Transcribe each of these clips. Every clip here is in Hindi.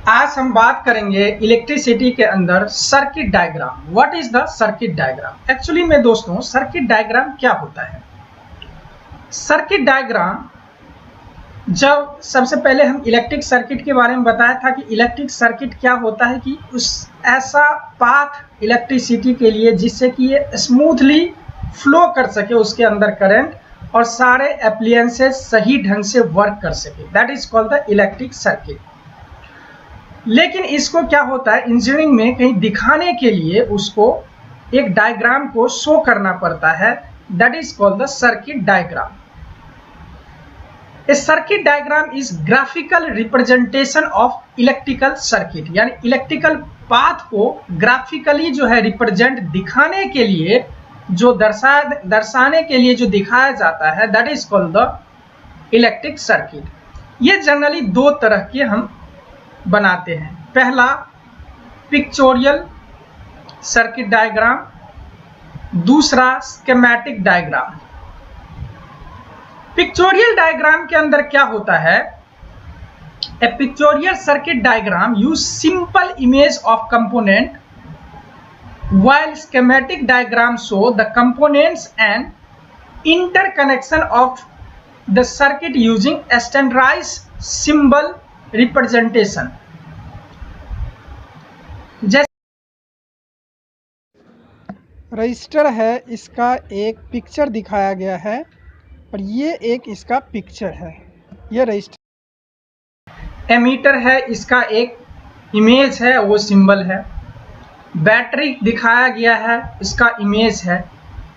आज हम बात करेंगे इलेक्ट्रिसिटी के अंदर circuit diagram. What is the circuit diagram? Actually में दोस्तों सर्किट डायग्राम क्या होता है? सर्किट डायग्राम, जब सबसे पहले हम इलेक्ट्रिक सर्किट के बारे में बताया था कि इलेक्ट्रिक सर्किट क्या होता है कि उस ऐसा पाथ इलेक्ट्रिसिटी के लिए जिससे कि ये स्मूथली फ्लो कर सके उसके अंदर करंट और सारे एप्लियंसेस सही ढंग से वर्क कर सके, that is called the electric circuit. लेकिन इसको क्या होता है इंजीनियरिंग में कहीं दिखाने के लिए उसको एक डायग्राम को शो करना पड़ता है, that is called the circuit diagram. A circuit diagram is graphical representation of electrical circuit, यानी इलेक्ट्रिकल पाथ को ग्राफिकली जो है रिप्रेजेंट दिखाने के लिए जो दर्शाने के लिए जो दिखाया जाता है, that is called the electric circuit. ये जनरली दो तरह के हम बनाते हैं। पहला पिक्चोरियल सर्किट डायग्राम, दूसरा स्कीमेटिक डायग्राम। पिक्चोरियल डायग्राम के अंदर क्या होता है? A pictorial circuit diagram use simple image of component while schematic diagram show the components and interconnection of the circuit using standardized symbol representation। जैसे रजिस्टर है, इसका एक पिक्चर दिखाया गया है और ये एक इसका पिक्चर है, ये रजिस्टर। एमीटर है, इसका एक इमेज है, वो सिंबल है। बैटरी दिखाया गया है, इसका इमेज है।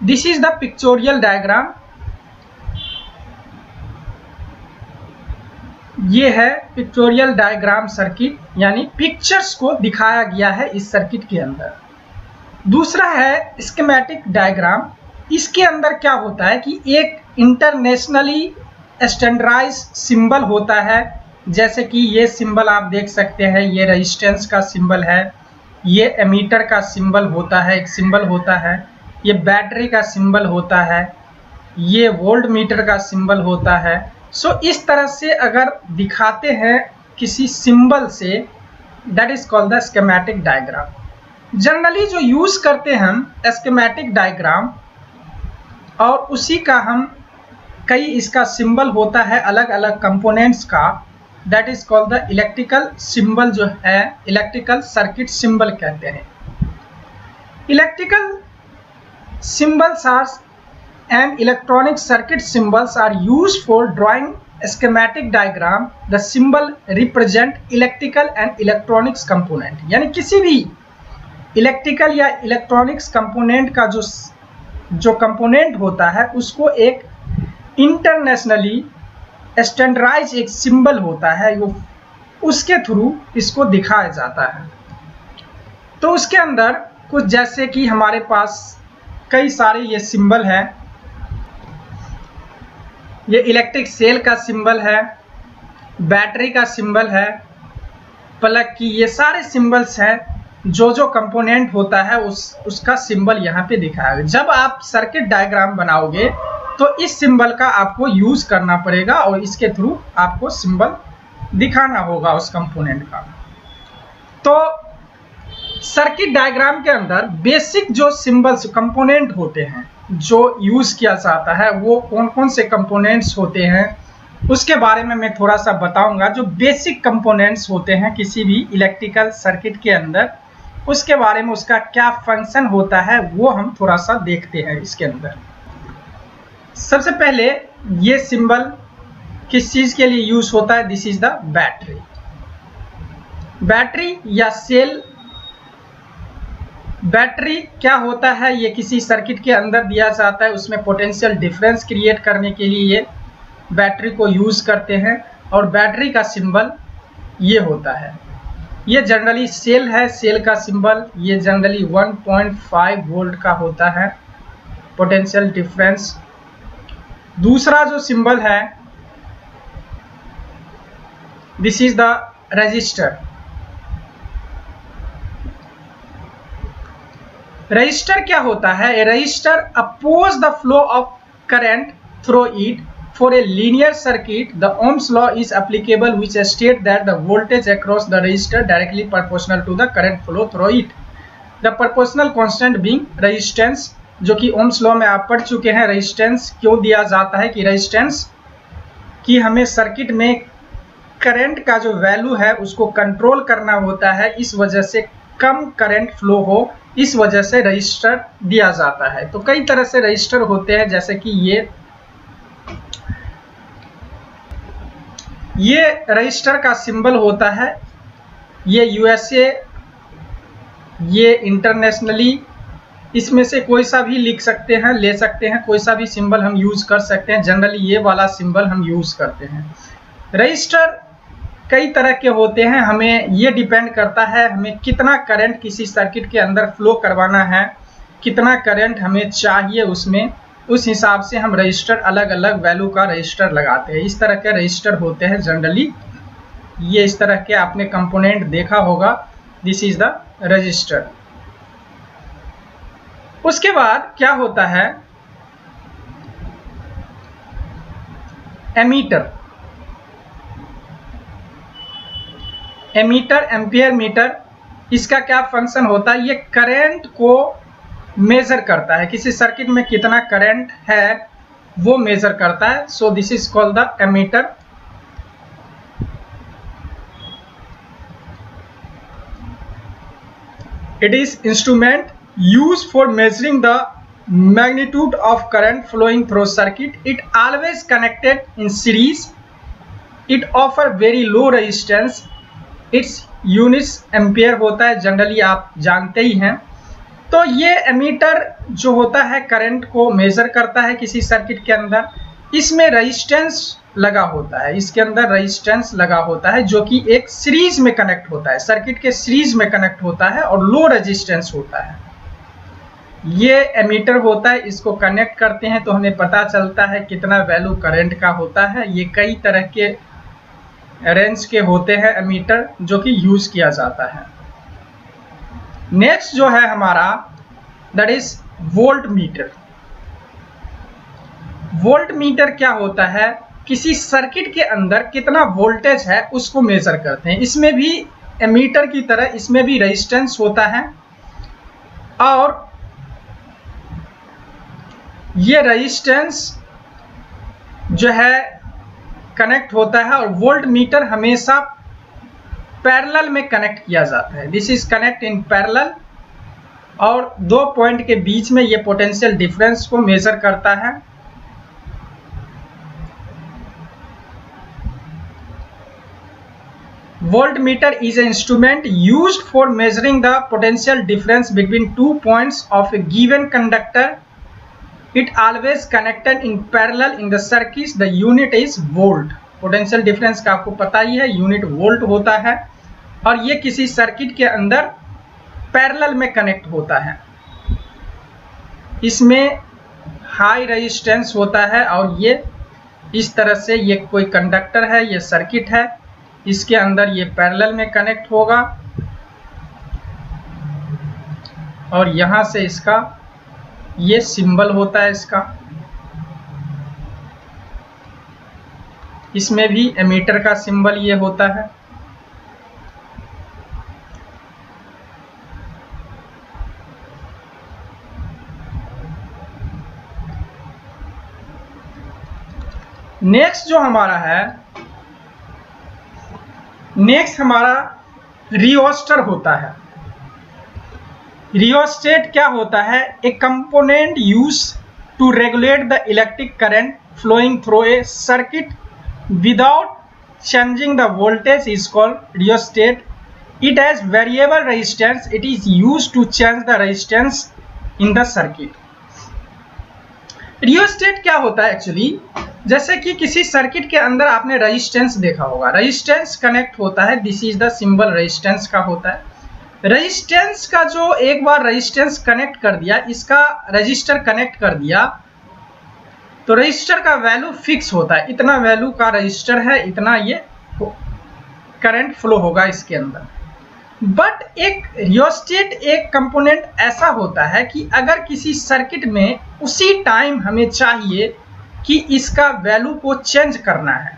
This is the pictorial diagram. ये है पिक्चोरियल डायग्राम सर्किट, यानी पिक्चर्स को दिखाया गया है इस सर्किट के अंदर। दूसरा है स्कीमेटिक डायग्राम। इसके अंदर क्या होता है कि एक इंटरनेशनली स्टैंडर्डाइज्ड सिंबल होता है, जैसे कि ये सिंबल आप देख सकते हैं, ये रेजिस्टेंस का सिंबल है, ये एमीटर का सिंबल होता है, एक सिंबल होता है, ये बैटरी का सिंबल होता है, ये वोल्ट मीटर का सिंबल होता है। सो इस तरह से अगर दिखाते हैं किसी सिंबल से, that is called the schematic diagram. Generally जो यूज करते हैं हम स्कीमेटिक डायग्राम, और उसी का हम कई इसका सिंबल होता है अलग अलग कंपोनेंट्स का, that is called the electrical symbol, जो है इलेक्ट्रिकल सर्किट सिंबल कहते हैं। Electrical symbols are and electronic circuit symbols are used for drawing schematic diagram. The symbol represent electrical and electronics component, यानी किसी भी इलेक्ट्रिकल या इलेक्ट्रॉनिक्स कंपोनेंट का जो कंपोनेंट होता है उसको एक इंटरनेशनली स्टैंडर्डाइज एक सिंबल होता है, वो उसके थ्रू इसको दिखाया जाता है। तो उसके अंदर कुछ जैसे कि हमारे पास कई सारे ये सिंबल है, ये इलेक्ट्रिक सेल का सिंबल है, बैटरी का सिंबल है, प्लग की, ये सारे सिंबल्स हैं। जो कंपोनेंट होता है उसका सिंबल यहाँ पे दिखाया है। जब आप सर्किट डायग्राम बनाओगे तो इस सिंबल का आपको यूज करना पड़ेगा और इसके थ्रू आपको सिंबल दिखाना होगा उस कंपोनेंट का। तो सर्किट डायग्राम के अंदर बेसिक जो सिंबल्स कंपोनेंट होते हैं जो यूज किया जाता है, वो कौन कौन से कंपोनेंट्स होते हैं उसके बारे में मैं थोड़ा सा बताऊंगा। जो बेसिक कंपोनेंट्स होते हैं किसी भी इलेक्ट्रिकल सर्किट के अंदर, उसके बारे में, उसका क्या फंक्शन होता है, वो हम थोड़ा सा देखते हैं इसके अंदर। सबसे पहले ये सिंबल किस चीज के लिए यूज होता है? This is the battery. Battery या सेल, बैटरी क्या होता है? ये किसी सर्किट के अंदर दिया जाता है, उसमें पोटेंशियल डिफरेंस क्रिएट करने के लिए ये बैटरी को यूज करते हैं, और बैटरी का सिंबल ये होता है। ये जनरली सेल है, सेल का सिंबल ये जनरली 1.5 वोल्ट का होता है, पोटेंशियल डिफरेंस। दूसरा जो सिंबल है, this is the resistor. Resistor क्या होता है? A resistor oppose the flow of current through it for a linear circuit, the Ohm's law is applicable, which states that the voltage across the resistor directly proportional to the current flow through it. The proportional constant being resistance, जो कि ओम्स लॉ में आप पढ़ चुके हैं। रेजिस्टेंस क्यों दिया जाता है कि रेजिस्टेंस कि हमें सर्किट में करंट का जो वैल्यू है उसको कंट्रोल करना होता है, इस वजह से कम करंट फ्लो हो, इस वजह से रजिस्टर दिया जाता है। तो कई तरह से रजिस्टर होते हैं, जैसे कि ये रजिस्टर का सिंबल होता है, ये यूएसए, ये इंटरनेशनली, इसमें से कोई सा भी लिख सकते हैं, ले सकते हैं, कोई सा भी सिंबल हम यूज कर सकते हैं। जनरली ये वाला सिंबल हम यूज करते हैं। रजिस्टर कई तरह के होते हैं, हमें ये डिपेंड करता है हमें कितना करंट किसी सर्किट के अंदर फ्लो करवाना है, कितना करंट हमें चाहिए उसमें, उस हिसाब से हम रजिस्टर अलग अलग वैल्यू का रजिस्टर लगाते हैं। इस तरह के रजिस्टर होते हैं जनरली, ये इस तरह के आपने कंपोनेंट देखा होगा, दिस इज द रजिस्टर। उसके बाद क्या होता है, एमीटर। एमीटर, एम्पियर मीटर, इसका क्या फंक्शन होता है, ये करंट को मेजर करता है, किसी सर्किट में कितना करंट है वो मेजर करता है। So this is called the ammeter. It is instrument used for measuring the magnitude of current flowing through circuit. It always connected in series. It offer very low resistance. Its units ampere होता है, जनरली आप जानते ही हैं। तो ये एमीटर जो होता है करंट को मेजर करता है किसी सर्किट के अंदर, इसमें रेजिस्टेंस लगा होता है, इसके अंदर रेजिस्टेंस लगा होता है जो कि एक सीरीज में कनेक्ट होता है, सर्किट के सीरीज में कनेक्ट होता है और लो रेजिस्टेंस होता है। ये एमीटर होता है, इसको कनेक्ट करते हैं तो हमें पता चलता है कितना वैल्यू करंट का होता है। ये कई तरह के रेंज के होते हैं एमीटर जो कि यूज किया जाता है। नेक्स्ट जो है हमारा that is volt meter. Volt meter क्या होता है, किसी सर्किट के अंदर कितना वोल्टेज है उसको मेजर करते हैं। इसमें भी एमीटर की तरह इसमें भी रेजिस्टेंस होता है और ये रेजिस्टेंस जो है कनेक्ट होता है और वोल्ट मीटर हमेशा पैरेलल में कनेक्ट किया जाता है। This is connect in parallel और दो पॉइंट के बीच में ये पोटेंशियल डिफरेंस को मेजर करता है। Voltmeter is an instrument used for measuring the potential difference between 2 points of a given conductor. It always connected in parallel in the circuit. The unit is volt. Potential difference का आपको पता ही है, यूनिट वोल्ट होता है और ये किसी सर्किट के अंदर पैरेलल में कनेक्ट होता है। इसमें हाई रेजिस्टेंस होता है और ये इस तरह से, ये कोई कंडक्टर है, ये सर्किट है, इसके अंदर ये पैरेलल में कनेक्ट होगा और यहां से इसका ये सिंबल होता है इसका। इसमें भी एमीटर का सिंबल ये होता है। नेक्स्ट जो हमारा है, नेक्स्ट हमारा रियोस्टर होता है। रियोस्टेट क्या होता है, a component use to regulate the electric current flowing through a circuit without changing the voltage is called rheostat. It has variable resistance. It is use to change the resistance in the circuit. Rheostat क्या होता है एक्चुअली, जैसे कि किसी सर्किट के अंदर आपने रेजिस्टेंस देखा होगा, रेजिस्टेंस कनेक्ट होता है, this is the symbol resistance का होता है। रेजिस्टेंस का जो एक बार रेजिस्टेंस कनेक्ट कर दिया, इसका रजिस्टर कनेक्ट कर दिया तो रजिस्टर का वैल्यू फिक्स होता है, इतना वैल्यू का रजिस्टर है, इतना ये करंट फ्लो होगा इसके अंदर। बट एक रियोस्टेट एक कंपोनेंट ऐसा होता है कि अगर किसी सर्किट में उसी टाइम हमें चाहिए कि इसका वैल्यू को चेंज करना है,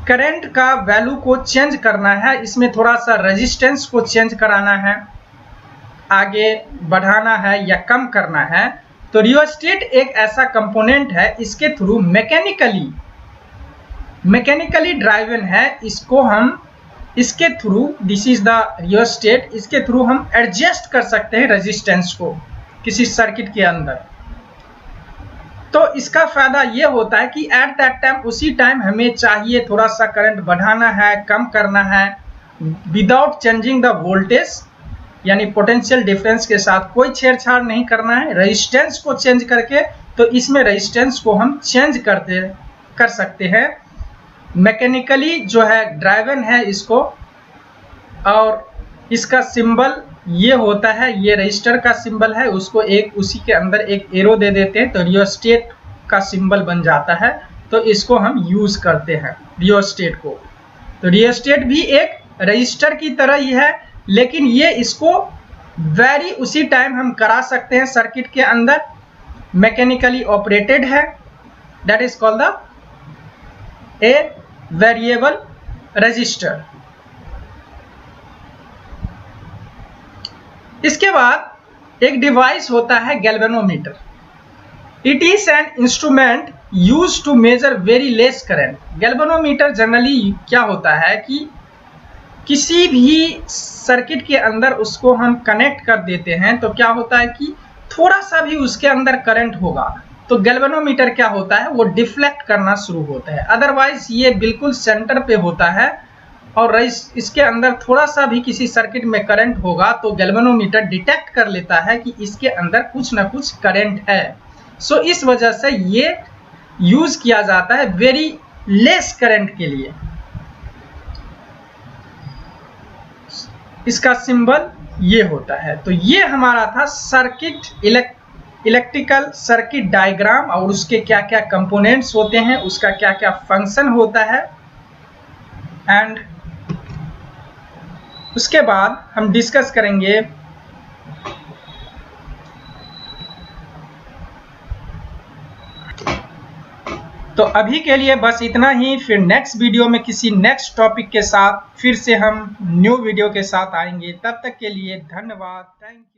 करंट का वैल्यू को चेंज करना है, इसमें थोड़ा सा रेजिस्टेंस को चेंज कराना है, आगे बढ़ाना है या कम करना है। तो रियोस्टेट एक ऐसा कंपोनेंट है, इसके थ्रू मैकेनिकली ड्राइवन है, इसको हम इसके through, this is the rheostat, इसके थ्रू हम एडजस्ट कर सकते हैं रेजिस्टेंस को किसी सर्किट के अंदर। तो इसका फायदा ये होता है कि एट दैट टाइम, उसी टाइम हमें चाहिए थोड़ा सा करंट बढ़ाना है, कम करना है, विदाउट चेंजिंग द वोल्टेज, यानी पोटेंशियल डिफरेंस के साथ कोई छेड़छाड़ नहीं करना है, रेजिस्टेंस को चेंज करके। तो इसमें रेजिस्टेंस को हम चेंज कर सकते हैं, मैकेनिकली जो है ड्राइवन है इसको। और इसका सिंबल ये होता है, ये रजिस्टर का सिंबल है, उसको एक उसी के अंदर एक एरो दे देते हैं तो रियोस्टेट का सिंबल बन जाता है। तो इसको हम यूज करते हैं रियोस्टेट को। तो रियोस्टेट भी एक रजिस्टर की तरह ही है, लेकिन ये इसको वेरी उसी टाइम हम करा सकते हैं सर्किट के अंदर, मैकेनिकली ऑपरेटेड है, that is called the a variable register. इसके बाद एक डिवाइस होता है galvanometer. It is an instrument used to measure very less current. Galvanometer generally क्या होता है कि किसी भी सर्किट के अंदर उसको हम कनेक्ट कर देते हैं तो क्या होता है कि थोड़ा सा भी उसके अंदर करंट होगा तो गैल्वेनोमीटर क्या होता है, वो डिफ्लेक्ट करना शुरू होता है। अदरवाइज ये बिल्कुल सेंटर पे होता है और इसके अंदर थोड़ा सा भी किसी सर्किट में करंट होगा तो गैल्वेनोमीटर डिटेक्ट कर लेता है कि इसके अंदर कुछ ना कुछ करंट है। सो इस वजह से ये यूज किया जाता है वेरी लेस करंट के लिए। इसका सिंबल ये होता है। तो ये हमारा था सर्किट, इलेक्ट्रिकल सर्किट डायग्राम, और उसके क्या क्या कंपोनेंट्स होते हैं, उसका क्या क्या फंक्शन होता है। एंड उसके बाद हम डिस्कस करेंगे तो अभी के लिए बस इतना ही। फिर नेक्स्ट वीडियो में किसी नेक्स्ट टॉपिक के साथ फिर से हम न्यू वीडियो के साथ आएंगे। तब तक के लिए धन्यवाद, थैंक यू।